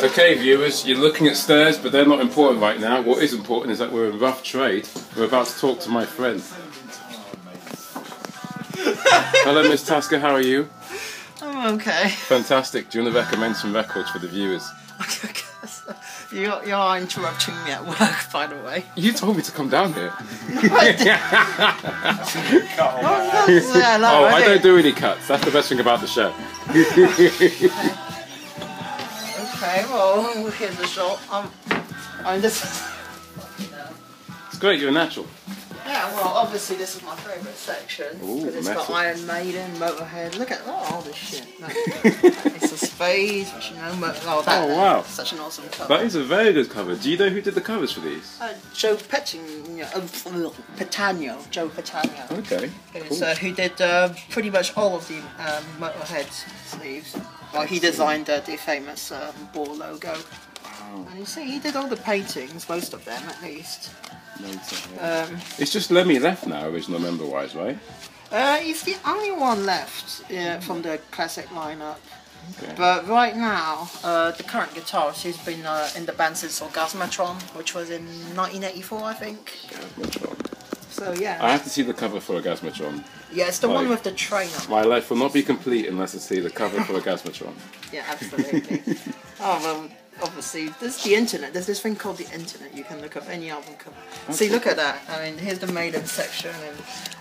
Okay, viewers, you're looking at stairs, but they're not important right now. What is important is that we're in rough trade. We're about to talk to my friend. Hello, Miss Tasker, how are you? I'm okay. Fantastic. Do you want to recommend some records for the viewers? You are interrupting me at work, by the way. You told me to come down here. I don't do any cuts. That's the best thing about the show. Okay, well, here's the shot. It's great, you're a natural. Yeah, well, obviously this is my favourite section. Because it's got Iron Maiden, Motorhead. Look at all this shit. No. It's a Spade, which you know. Wow. Such an awesome cover. That is a very good cover. Do you know who did the covers for these? Joe Petagno. Joe Petagno. Okay. Cool. Who did pretty much all of the Motorhead sleeves. Well, he designed the famous ball logo. Wow. And you see, he did all the paintings, most of them at least. It's just Lemmy left now, original member-wise, right? He's the only one left from the classic lineup. Okay. But right now, the current guitarist, who's been in the band since Orgasmatron, which was in 1984, I think. Orgasmatron. So yeah. I have to see the cover for Orgasmatron. Yeah, it's the one with the train on it. My life will not be complete unless I see the cover for Orgasmatron. Yeah, absolutely. Oh well. Obviously, there's the internet. There's this thing called the internet. You can look up any album cover. See, look at that. I mean, here's the Maiden section, and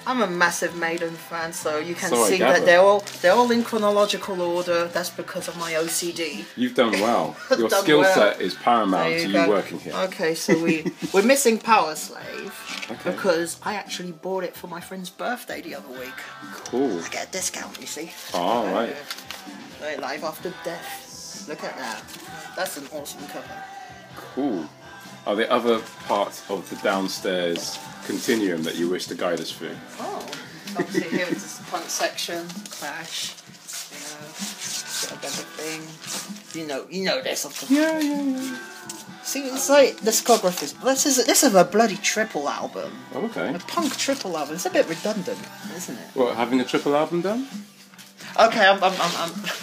I'm a massive Maiden fan, so you can see that they're all in chronological order. That's because of my OCD. You've done well. Your skill set is paramount to you working here. Okay, so we're missing Power Slave because I actually bought it for my friend's birthday the other week. Cool. I get a discount, you see. Oh, right. Life After Death. Look at that. That's an awesome cover. Cool. Are there other parts of the downstairs continuum that you wish to guide us through? Oh, obviously here it's the punk section, Clash, everything. You know this, of course. Yeah. See, it's like discography. This is a bloody triple album. Oh, okay. A punk triple album. It's a bit redundant, isn't it? What, having a triple album done? Okay, I'm.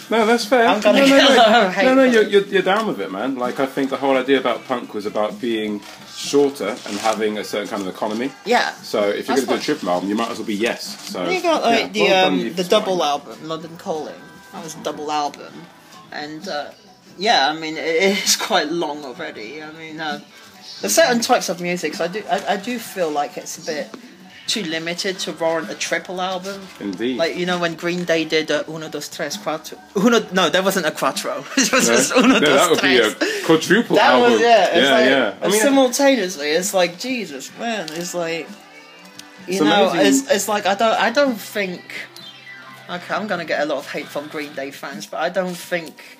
No, that's fair. I'm gonna No, you're down with it, man. Like, I think the whole idea about punk was about being shorter and having a certain kind of economy. Yeah. So if you're going to do a triple album, you might as well be Yes. So you got the double album, London Calling. That was a double album, and yeah, I mean it is quite long already. I mean, there's certain types of music. So I do feel like it's a bit too limited to warrant a triple album. Indeed. Like, you know, when Green Day did Uno, Dos, Tres, Cuatro. No, that wasn't a Quattro. It was just Uno, Dos, Tres. That would be a quadruple album. Simultaneously, it's like, Jesus, man. It's like, it's like, I don't think... Okay, I'm going to get a lot of hate from Green Day fans, but I don't think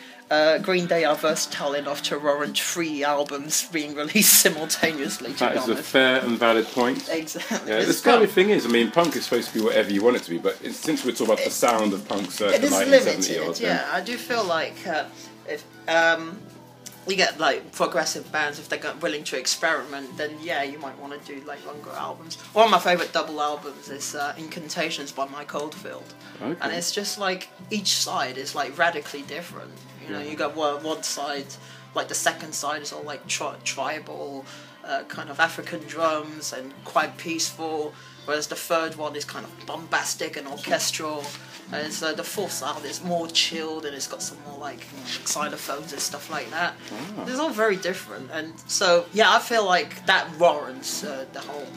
Green Day are versatile enough to warrant 3 albums being released simultaneously. That is a fair and valid point. Exactly. Yeah, the scary thing is, I mean, punk is supposed to be whatever you want it to be, but since we're talking about the sound of punk, circa 1970 yeah, I do feel like if you get like progressive bands, if they're willing to experiment, then yeah, you might want to do like longer albums. One of my favourite double albums is Incantations by Mike Oldfield, and it's just like each side is like radically different. You know, you got one side, like the second side is all like tribal, kind of African drums and quite peaceful, whereas the third one is kind of bombastic and orchestral. And the fourth side is more chilled and it's got some more like xylophones and stuff like that. Oh. It's all very different, and so yeah, I feel like that warrants the whole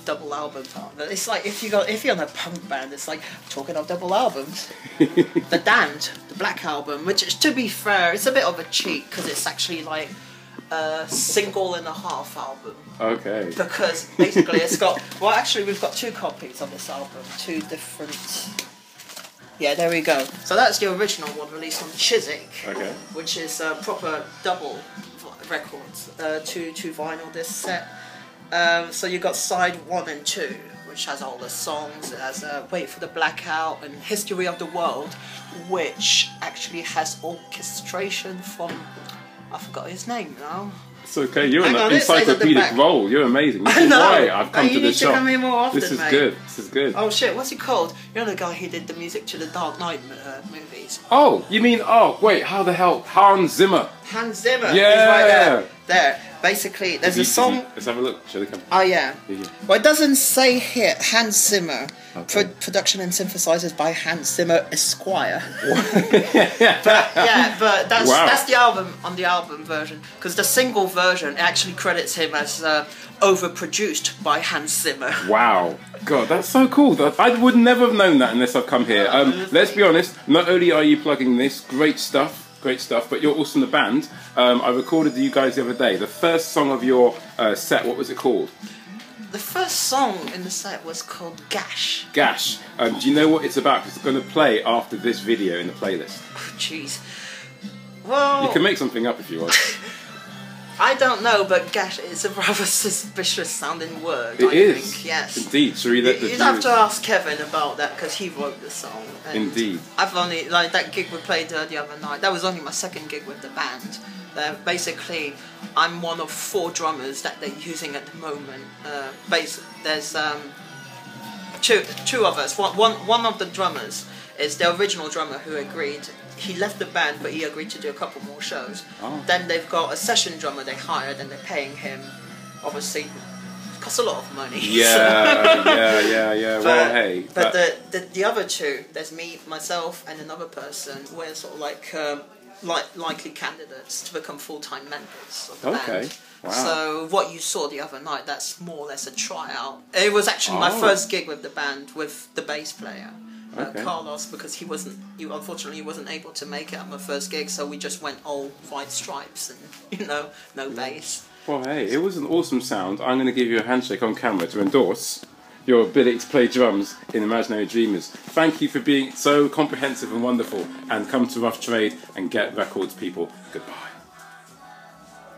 double album part. But it's like if you're in a punk band, it's like talking of double albums. The Damned, the Black Album, which to be fair, it's a bit of a cheat because it's actually like a single and a half album. Okay. Because basically it's got actually we've got 2 copies of this album, 2 different. Yeah, there we go. So that's the original one released on Chiswick, which is a proper double records, 2 vinyl disc set. So you got side 1 and 2, which has all the songs. It has Wait for the Blackout and History of the World, which actually has orchestration from, I forgot his name now. It's okay, you're in an encyclopedic role. You're amazing. This is why I've come to this shop. Come here more often, this is mate. good. This is good. Oh shit, what's he called? You're the guy who did the music to the Dark Knight movies. Oh, you mean, wait, how the hell? Hans Zimmer. Hans Zimmer. Yeah. He's right there. There. Basically, there's a song. Let's have a look. Shall they come? Oh yeah. Well, it doesn't say here Hans Zimmer. Okay. Production and synthesizers by Hans Zimmer Esquire. But yeah, but that's the album on the album version, because the single version actually credits him as overproduced by Hans Zimmer. Wow. God, that's so cool. I would never have known that unless I've come here. Let's be honest, not only are you plugging this, great stuff, but you're also in the band. I recorded you guys the other day. The first song of your set, what was it called? The first song in the set was called Gash. Gash. Do you know what it's about? Because it's going to play after this video in the playlist. Oh, jeez. Well... You can make something up if you want. I don't know, but gash is a rather suspicious sounding word, I think, yes. Indeed. So you'd have to ask Kevin about that, because he wrote the song. And indeed. I've only, like, that gig we played the other night, that was only my second gig with the band. Basically, I'm one of 4 drummers that they're using at the moment. There's two of us. One of the drummers is the original drummer who agreed. He left the band, but he agreed to do a couple more shows. Oh. Then they've got a session drummer they hired, and they're paying him. Obviously, it costs a lot of money. Yeah, yeah. Well, hey. But the other 2, there's me, myself, and another person. We're sort of like likely candidates to become full-time members of the band. Wow. So what you saw the other night, that's more or less a tryout. It was actually my first gig with the band with the bass player. Carlos, because he unfortunately wasn't able to make it at my first gig, so we just went all white stripes and no bass. Well, hey, it was an awesome sound. I'm going to give you a handshake on camera to endorse your ability to play drums in Imaginary Dreamers. Thank you for being so comprehensive and wonderful, and come to Rough Trade and get records, people. Goodbye.